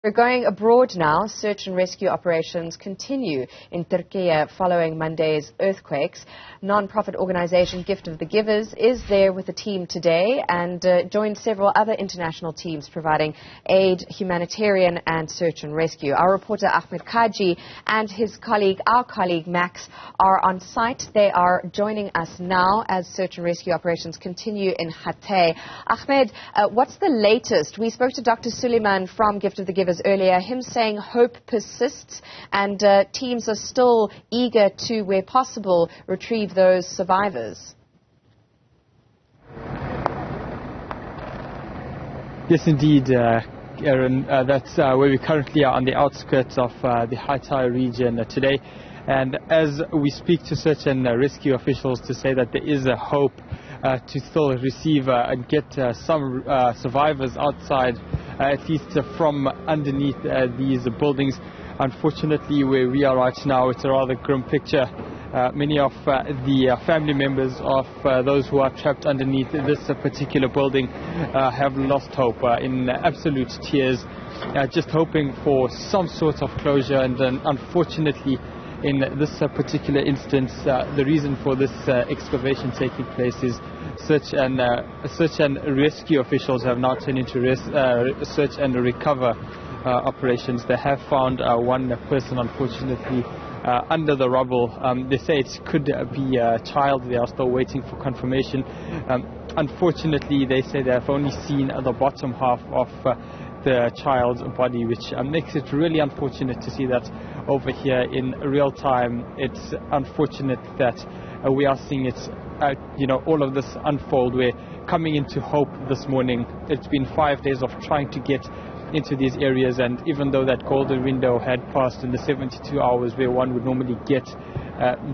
We're going abroad now. Search and rescue operations continue in Turkey following Monday's earthquakes. Non-profit organization Gift of the Givers is there with the team today and joined several other international teams providing aid, humanitarian and search and rescue. Our reporter Ahmed Kajee and our colleague Max are on site. They are joining us now as search and rescue operations continue in Hatay. Ahmed, what's the latest? We spoke to Dr. Suleiman from Gift of the Givers earlier, him saying hope persists and teams are still eager to, where possible, retrieve those survivors. Yes, indeed, Erin. That's where we currently are, on the outskirts of the Hatay region today. And as we speak to search and rescue officials to say that there is a hope to still receive and get some survivors outside, at least from underneath these buildings. Unfortunately, where we are right now, it's a rather grim picture. Many of the family members of those who are trapped underneath this particular building have lost hope, in absolute tears, just hoping for some sort of closure. And unfortunately, in this particular instance, the reason for this excavation taking place is search and rescue officials have now turned into search and recover operations. They have found one person, unfortunately, under the rubble. They say it could be a child. They are still waiting for confirmation. Unfortunately, they say they have only seen the bottom half of the child's body, which makes it really unfortunate to see that over here in real time. It's unfortunate that we are seeing it, all of this unfold. We're coming into hope this morning. It's been 5 days of trying to get into these areas, and even though that golden window had passed in the 72 hours where one would normally get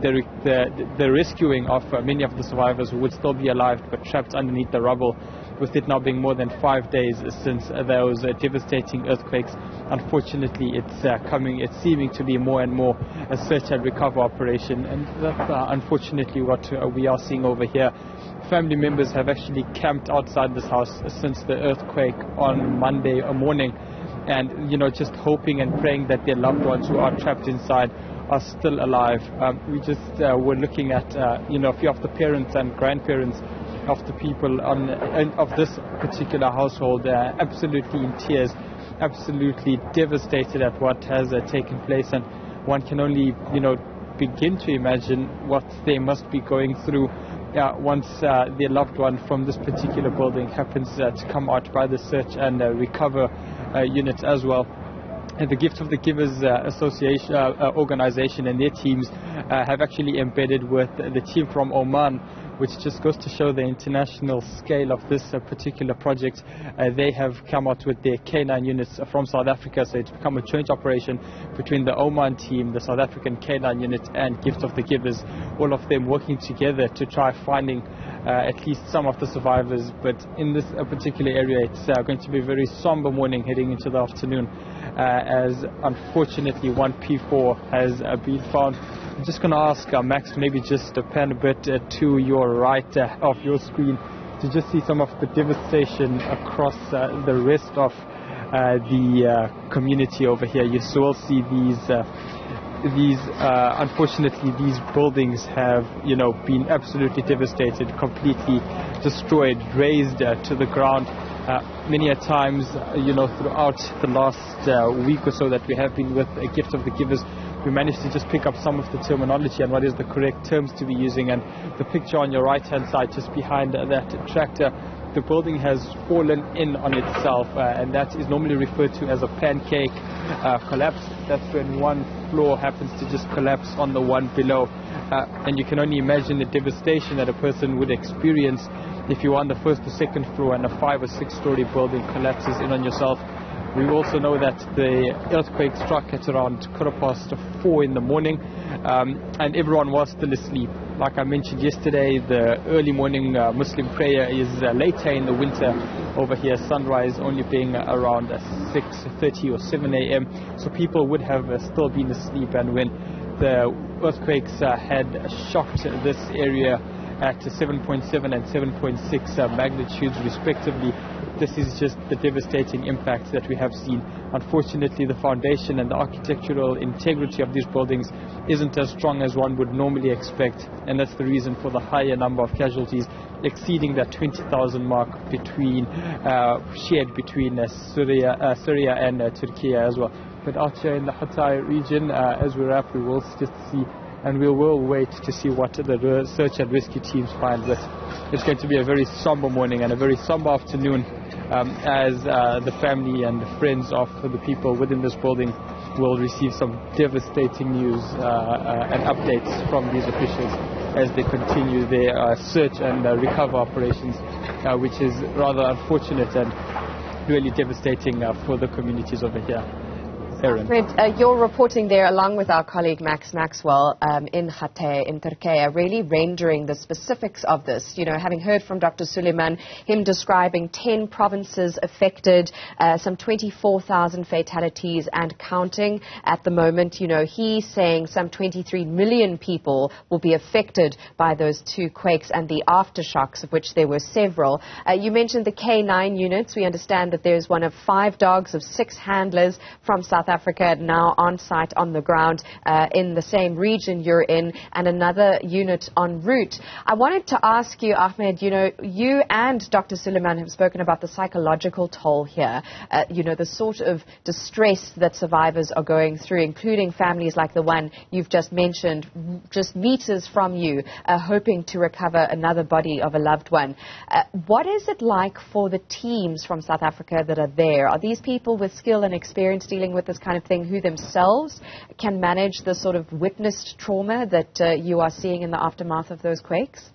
the rescuing of many of the survivors who would still be alive but trapped underneath the rubble, with it now being more than 5 days since those devastating earthquakes, unfortunately it's seeming to be more and more a search and recover operation. And that's unfortunately what we are seeing over here. Family members have actually camped outside this house since the earthquake on Monday morning, and just hoping and praying that their loved ones who are trapped inside are still alive. We just were looking at a few of the parents and grandparents of the people of this particular household, absolutely in tears, absolutely devastated at what has taken place, and one can only begin to imagine what they must be going through once their loved one from this particular building happens to come out by the search and recover units as well. And the Gift of the Givers Association organization and their teams have actually embedded with the team from Oman, which just goes to show the international scale of this particular project. They have come out with their K9 units from South Africa, so it's become a joint operation between the Oman team, the South African K9 unit and Gift of the Givers, all of them working together to try finding at least some of the survivors. But in this particular area, it's going to be a very somber morning heading into the afternoon, as unfortunately one P4 has been found. I'm just going to ask Max to maybe just pan a bit to your right of your screen to just see some of the devastation across the rest of the community over here. You will see unfortunately these buildings have been absolutely devastated, completely destroyed, razed to the ground. Many a times throughout the last week or so that we have been with a Gift of the Givers, we managed to just pick up some of the terminology and what is the correct terms to be using. And the picture on your right hand side, just behind that tractor, the building has fallen in on itself, and that is normally referred to as a pancake collapse. That's when one floor happens to just collapse on the one below, and you can only imagine the devastation that a person would experience if you're on the first or second floor and a 5 or 6 story building collapses in on yourself. We also know that the earthquake struck at around 4:15 in the morning, and everyone was still asleep. Like I mentioned yesterday, the early morning Muslim prayer is later in the winter over here, sunrise only being around 6:30 or 7 a.m. So people would have still been asleep, and when the earthquakes had shocked this area at 7.7 and 7.6 magnitudes respectively, this is just the devastating impact that we have seen. Unfortunately, the foundation and the architectural integrity of these buildings isn't as strong as one would normally expect, and that's the reason for the higher number of casualties, exceeding that 20,000 mark shared between Syria and Turkey as well. But out here in the Hatay region, as we wrap, we will just see, and we will wait to see what the search and rescue teams find. But it's going to be a very somber morning and a very somber afternoon as the family and the friends of the people within this building will receive some devastating news and updates from these officials as they continue their search and recover operations, which is rather unfortunate and really devastating for the communities over here. Fred, you're reporting there along with our colleague Max Maxwell in Hatay, in Turkey, really rendering the specifics of this. You know, having heard from Dr. Suleiman, him describing 10 provinces affected, some 24,000 fatalities and counting at the moment. You know, he's saying some 23 million people will be affected by those two quakes and the aftershocks, of which there were several. You mentioned the K9 units. We understand that there's one of 5 dogs of 6 handlers from South Africa now on site on the ground in the same region you're in, and another unit en route. I wanted to ask you, Ahmed, you know, you and Dr. Suleiman have spoken about the psychological toll here, you know, the sort of distress that survivors are going through, including families like the one you've just mentioned, just meters from you, hoping to recover another body of a loved one. What is it like for the teams from South Africa that are there? Are these people with skill and experience dealing with this kind of thing who themselves can manage the sort of witnessed trauma that you are seeing in the aftermath of those quakes?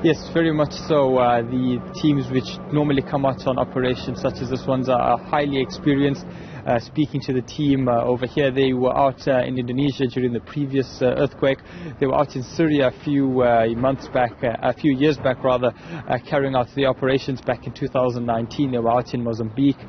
Yes, very much so. The teams which normally come out on operations such as this ones are highly experienced. Speaking to the team over here, they were out in Indonesia during the previous earthquake. They were out in Syria a few years back, carrying out the operations back in 2019. They were out in Mozambique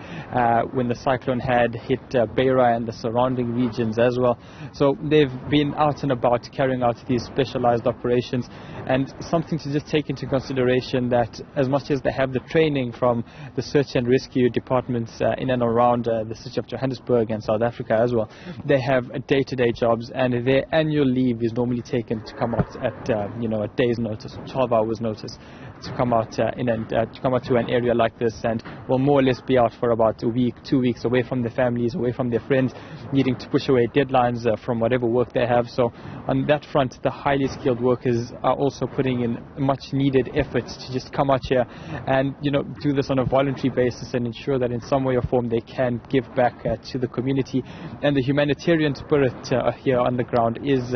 when the cyclone had hit Beira and the surrounding regions as well. So they've been out and about carrying out these specialized operations. And something to just take into consideration, that as much as they have the training from the search and rescue departments in and around the city of Johannesburg and South Africa as well, they have day-to-day jobs, and their annual leave is normally taken to come out at a day's notice, 12 hours notice, to come out to an area like this, and will more or less be out for about a week, 2 weeks, away from their families, away from their friends, needing to push away deadlines from whatever work they have. So on that front, the highly skilled workers are also putting in much needed efforts to just come out here and do this on a voluntary basis and ensure that in some way or form they can give back to the community. And the humanitarian spirit here on the ground is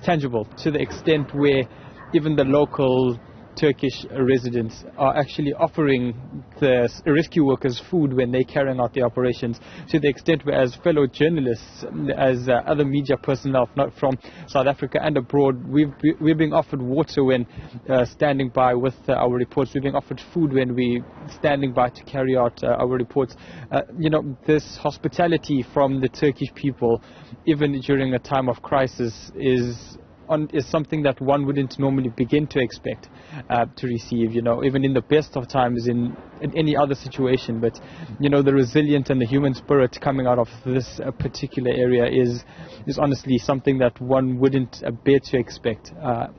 tangible, to the extent where even the local Turkish residents are actually offering the rescue workers food when they're carrying out the operations, to the extent where, as fellow journalists, as other media personnel not from South Africa and abroad, we're being offered water when standing by with our reports. We're being offered food when we're standing by to carry out our reports. This hospitality from the Turkish people, even during a time of crisis, is something that one wouldn't normally begin to expect to receive, even in the best of times in any other situation. But, the resilient and the human spirit coming out of this particular area is honestly something that one wouldn't bear to expect.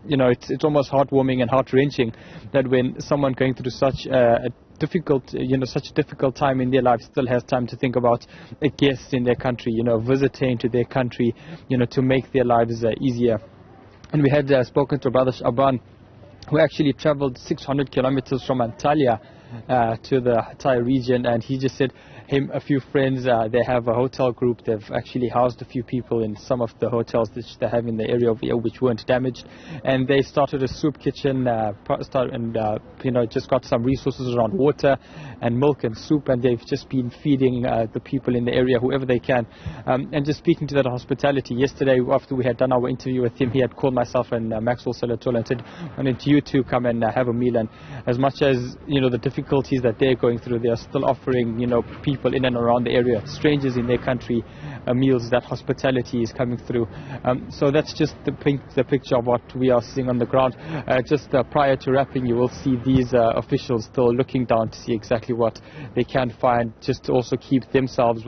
It's almost heartwarming and heart-wrenching that when someone going through such a difficult time in their life still has time to think about a guest in their country, visiting to their country, to make their lives easier. And we had spoken to Brother Shaban, who actually traveled 600 kilometers from Antalya to the Hatay region, and he just said him a few friends, they have a hotel group. They've actually housed a few people in some of the hotels that they have in the area over here which weren't damaged, and they started a soup kitchen just got some resources around water and milk and soup, and they've just been feeding the people in the area, whoever they can, and just speaking to that hospitality. Yesterday, after we had done our interview with him, he had called myself and Maxwell Salatola and said, "I need you to come and have a meal." And as much as the difficulties that they're going through. They are still offering, people in and around the area, strangers in their country, meals. That hospitality is coming through. So that's just the picture of what we are seeing on the ground. Just prior to wrapping, you will see these officials still looking down to see exactly what they can find, just to also keep themselves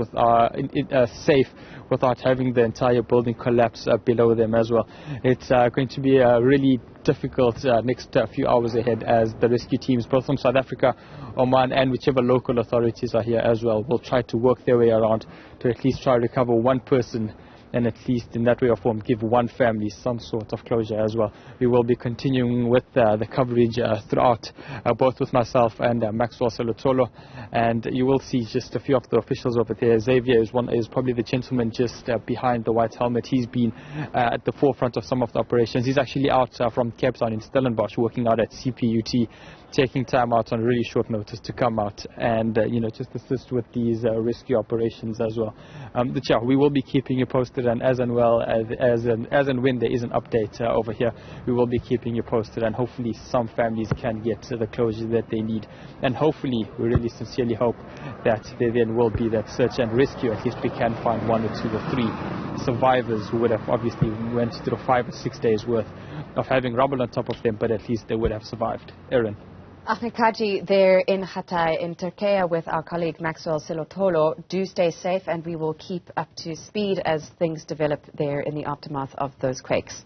safe without having the entire building collapse below them as well. It's going to be a really difficult next few hours ahead, as the rescue teams, both from South Africa, Oman, and whichever local authorities are here as well, will try to work their way around to at least try to recover one person, and at least in that way or form give one family some sort of closure as well. We will be continuing with the coverage throughout, both with myself and Maxwell Selotolo, and you will see just a few of the officials over there. Xavier is probably the gentleman just behind the white helmet. He's been at the forefront of some of the operations. He's actually out from Cape Town in Stellenbosch, working out at CPUT, taking time out on really short notice to come out and just assist with these rescue operations as well. We will be keeping you posted, and as and when there is an update over here, we will be keeping you posted, and hopefully some families can get the closure that they need, and hopefully we really sincerely hope that there then will be that search and rescue. At least we can find 1 or 2 or 3 survivors who would have obviously went through 5 or 6 days worth of having rubble on top of them, but at least they would have survived. Erin. Ahmed Kajee there in Hatay in Turkey with our colleague Maxwell Selotolo. Do stay safe, and we will keep up to speed as things develop there in the aftermath of those quakes.